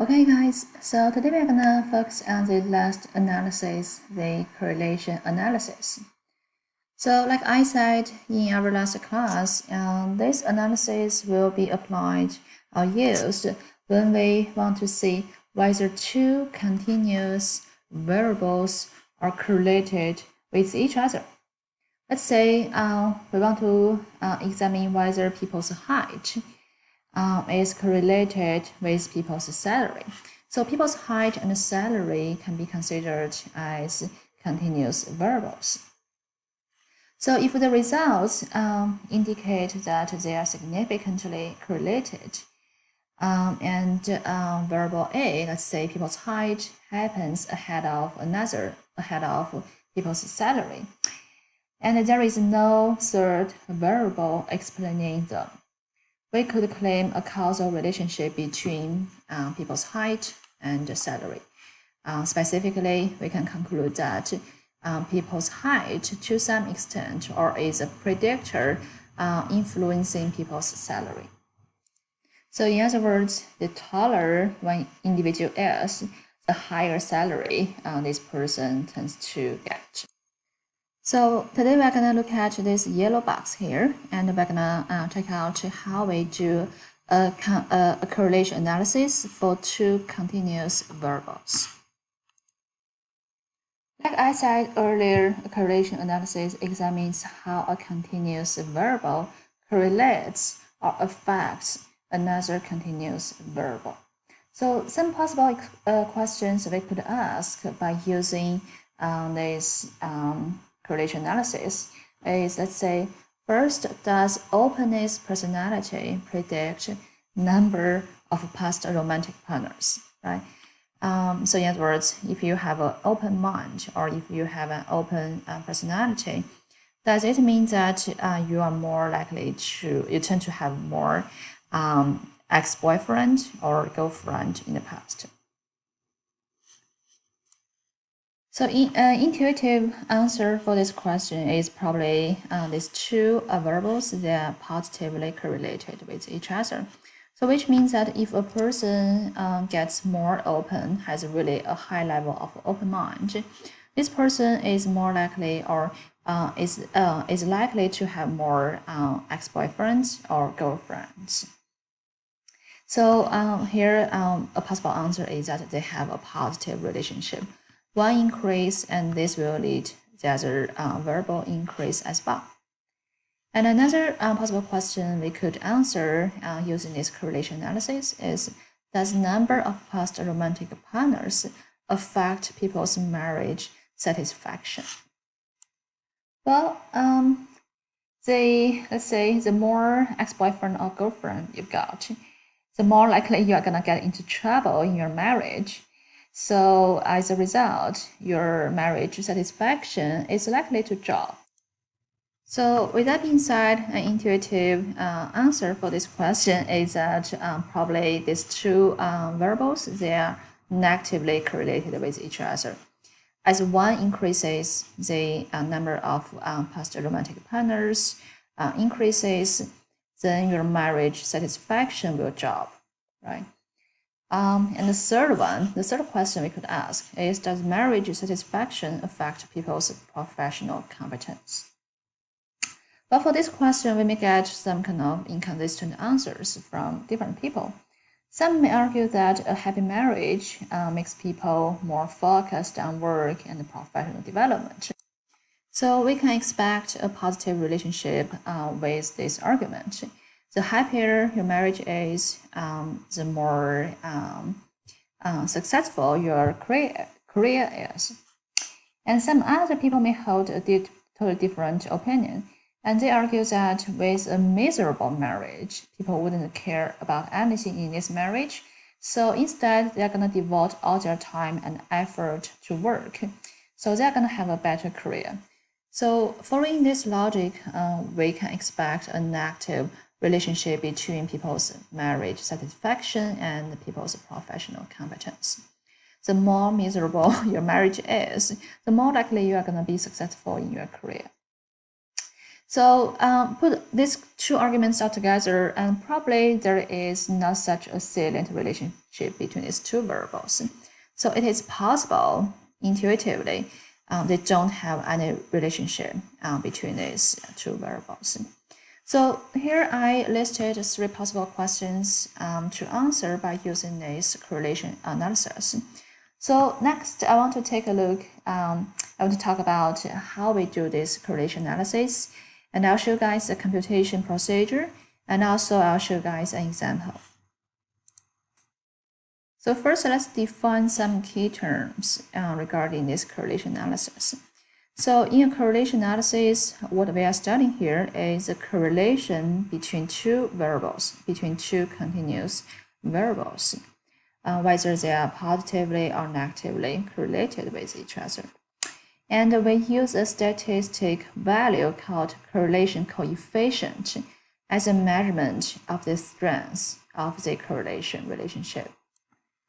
Okay guys, so today we're gonna focus on the last analysis, the correlation analysis. So like I said in our last class, this analysis will be applied or used when we want to see whether two continuous variables are correlated with each other. Let's say we want to examine whether people's height is correlated with people's salary. So people's height and salary can be considered as continuous variables. So if the results indicate that they are significantly correlated, and variable A, let's say people's height happens ahead of people's salary, and there is no third variable explaining them, we could claim a causal relationship between people's height and salary. Specifically, we can conclude that people's height, to some extent, or is a predictor influencing people's salary. So in other words, the taller one individual is, the higher salary this person tends to get. So today we're going to look at this yellow box here, and we're going to check out how we do a correlation analysis for two continuous variables. Like I said earlier, a correlation analysis examines how a continuous variable correlates or affects another continuous variable. So some possible questions we could ask by using this correlation analysis is, let's say, first, does openness personality predict number of past romantic partners, right? So in other words, if you have an open mind or if you have an open personality, does it mean that you are more likely you tend to have more ex-boyfriend or girlfriend in the past? So intuitive answer for this question is probably these two variables, they are positively correlated with each other. So which means that if a person gets more open, has really a high level of open mind, this person is more likely or is likely to have more ex-boyfriends or girlfriends. So here a possible answer is that they have a positive relationship. One increase, and this will lead the other variable increase as well. And another possible question we could answer using this correlation analysis is, does number of past romantic partners affect people's marriage satisfaction? Well, let's say the more ex-boyfriend or girlfriend you've got, the more likely you are gonna get into trouble in your marriage. So as a result, your marriage satisfaction is likely to drop. So with that being said, an intuitive answer for this question is that probably these two variables, they are negatively correlated with each other. As one increases, the number of past romantic partners increases, then your marriage satisfaction will drop, right? And the third question we could ask is, does marriage satisfaction affect people's professional competence? But for this question, we may get some kind of inconsistent answers from different people. Some may argue that a happy marriage makes people more focused on work and professional development. So we can expect a positive relationship with this argument. The happier your marriage is, the more successful your career is. And some other people may hold a totally different opinion. And they argue that with a miserable marriage, people wouldn't care about anything in this marriage. So instead, they're going to devote all their time and effort to work. So they're going to have a better career. So following this logic, we can expect a negative relationship between people's marriage satisfaction and people's professional competence. The more miserable your marriage is, the more likely you are going to be successful in your career. So put these two arguments out together, and probably there is not such a salient relationship between these two variables. So it is possible, intuitively, they don't have any relationship between these two variables. So here I listed 3 possible questions to answer by using this correlation analysis. So next, I want to take a look, I want to talk about how we do this correlation analysis, and I'll show you guys the computation procedure, and also I'll show you guys an example. So first, let's define some key terms regarding this correlation analysis. So in a correlation analysis, what we are studying here is the correlation between two variables, between two continuous variables, whether they are positively or negatively correlated with each other. And we use a statistic value called correlation coefficient as a measurement of the strength of the correlation relationship.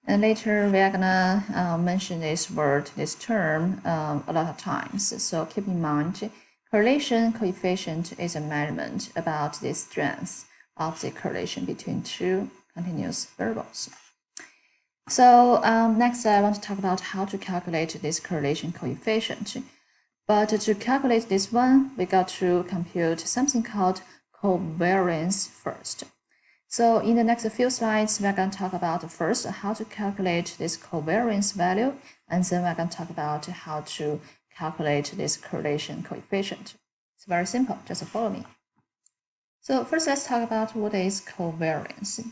And later we are gonna mention this word, this term, a lot of times. So keep in mind, correlation coefficient is a measurement about the strength of the correlation between two continuous variables. So next, I want to talk about how to calculate this correlation coefficient. But to calculate this one, we got to compute something called covariance first. So in the next few slides, we're going to talk about first how to calculate this covariance value, and then we're going to talk about how to calculate this correlation coefficient. It's very simple, just follow me. So first, let's talk about what is covariance.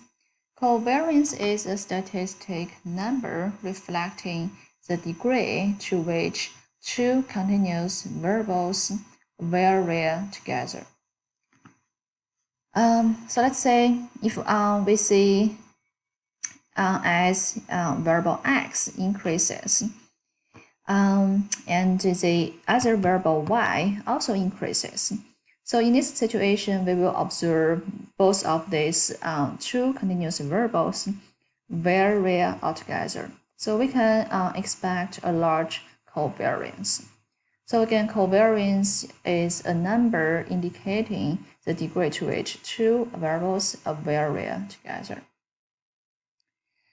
Covariance is a statistic number reflecting the degree to which two continuous variables vary together. So let's say if we see as variable x increases, and the other variable y also increases. So in this situation, we will observe both of these two continuous variables vary altogether. So we can expect a large covariance. So again, covariance is a number indicating the degree to which two variables vary together.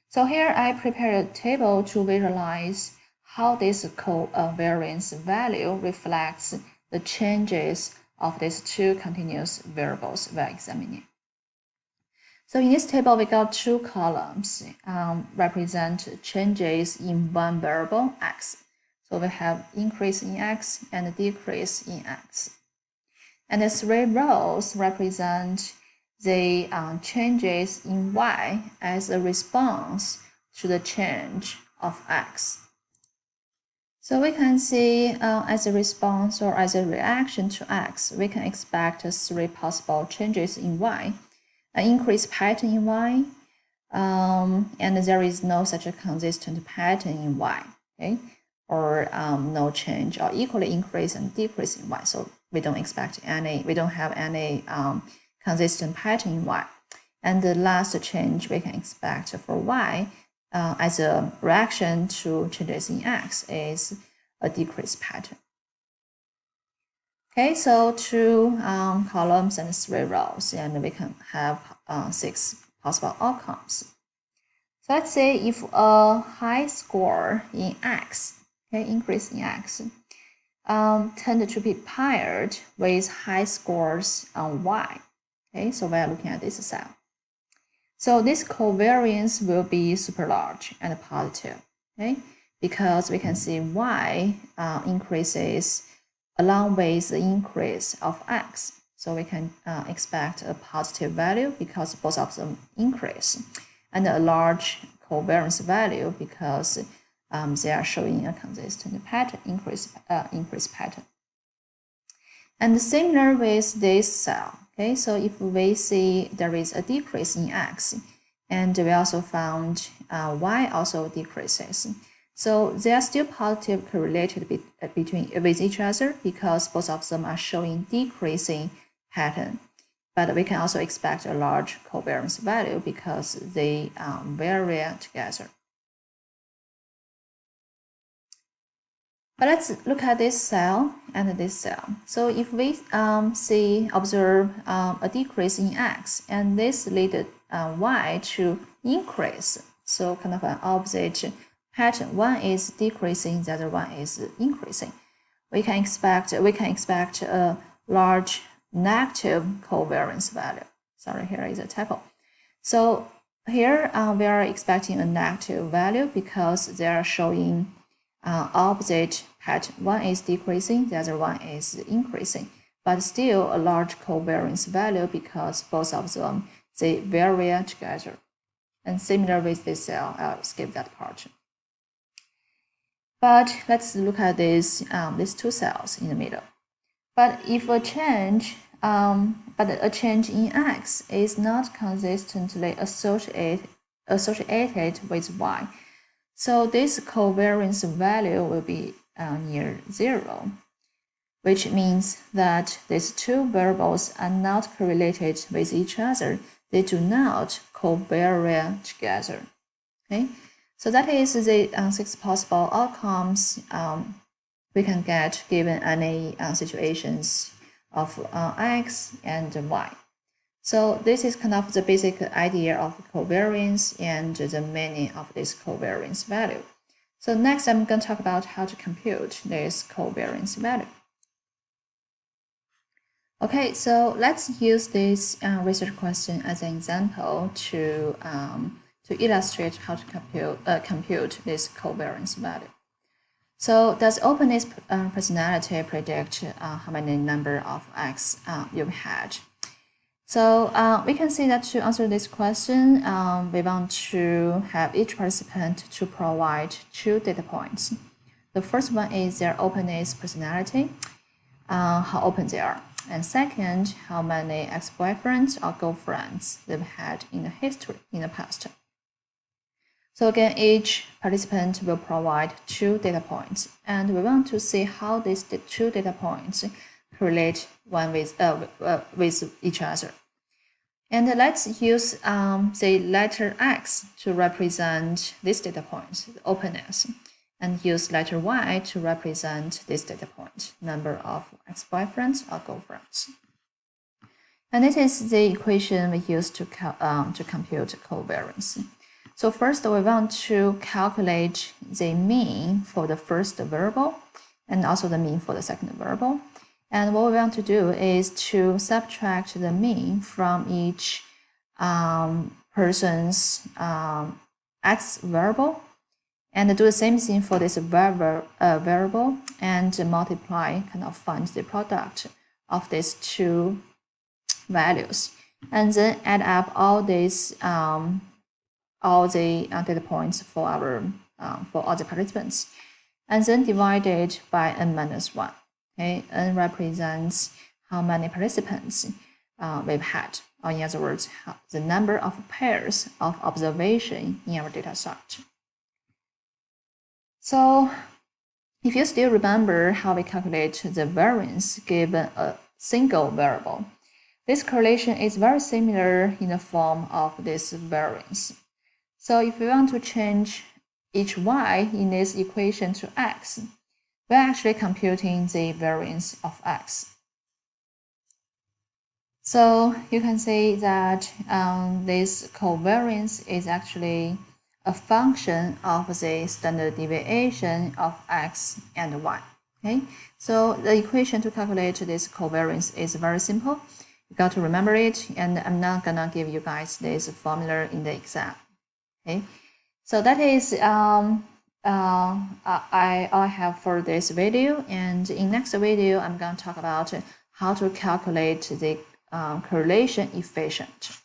So here I prepared a table to visualize how this covariance value reflects the changes of these two continuous variables we're examining. So in this table, we got two columns represent changes in one variable, x. So we have increase in x and decrease in x. And the 3 rows represent the changes in y as a response to the change of x. So we can see as a response or as a reaction to x, we can expect 3 possible changes in y. An increased pattern in y, and there is no such a consistent pattern in y, okay? Or no change or equally increase and decrease in y. So we don't expect any, we don't have any consistent pattern in y. And the last change we can expect for y as a reaction to changes in x is a decreased pattern. Okay, so 2 columns and 3 rows, and we can have 6 possible outcomes. So let's say if a high score in x, okay, increase in x, tend to be paired with high scores on y. Okay, so we are looking at this cell. So this covariance will be super large and positive, okay, because we can see y increases along with the increase of x. So we can expect a positive value because both of them increase, and a large covariance value because they are showing a consistent pattern, increase pattern. And similar with this cell, okay, so if we see there is a decrease in x, and we also found y also decreases. So they are still positive correlated with each other because both of them are showing decreasing pattern. But we can also expect a large covariance value because they vary together. But let's look at this cell and this cell. So if we observe a decrease in X, and this lead Y to increase, so kind of an opposite pattern. One is decreasing, the other one is increasing. We can expect a large negative covariance value. Sorry, here is a typo. So here we are expecting a negative value because they are showing opposite pattern. One is decreasing, the other one is increasing, but still a large covariance value because both of them, they vary together. And similar with this cell, I'll skip that part. But let's look at these two cells in the middle. But if a change in X is not consistently associated with Y, so this covariance value will be near 0, which means that these two variables are not correlated with each other. They do not covary together. Okay, so that is the 6 possible outcomes we can get given any situations of X and Y. So this is kind of the basic idea of covariance and the meaning of this covariance value. So next I'm going to talk about how to compute this covariance value. Okay, so let's use this research question as an example to illustrate how to compute this covariance value. So does openness personality predict how many number of X you've had? So we can see that to answer this question, we want to have each participant to provide 2 data points. The first one is their openness personality, how open they are. And second, how many ex-boyfriends or girlfriends they've had in the history, in the past. So again, each participant will provide 2 data points, and we want to see how these 2 data points correlate one with each other. And let's use the letter X to represent this data point, the openness, and use letter Y to represent this data point, number of ex-boyfriends or girlfriends. And this is the equation we use to compute covariance. So first, we want to calculate the mean for the first variable and also the mean for the second variable. And what we want to do is to subtract the mean from each person's X variable and do the same thing for this variable and multiply, kind of find the product of these 2 values. And then add up all these all the data points for all the participants, and then divide it by n-1. Okay, n represents how many participants we've had, or in other words, the number of pairs of observation in our data set. So if you still remember how we calculate the variance given a single variable, this correlation is very similar in the form of this variance. So if we want to change each Y in this equation to X, we're actually computing the variance of X. So you can say that this covariance is actually a function of the standard deviation of X and Y. Okay, so the equation to calculate this covariance is very simple. You got to remember it, and I'm not gonna give you guys this formula in the exam. Okay, so that is I have for this video, and in next video I'm going to talk about how to calculate the correlation efficient.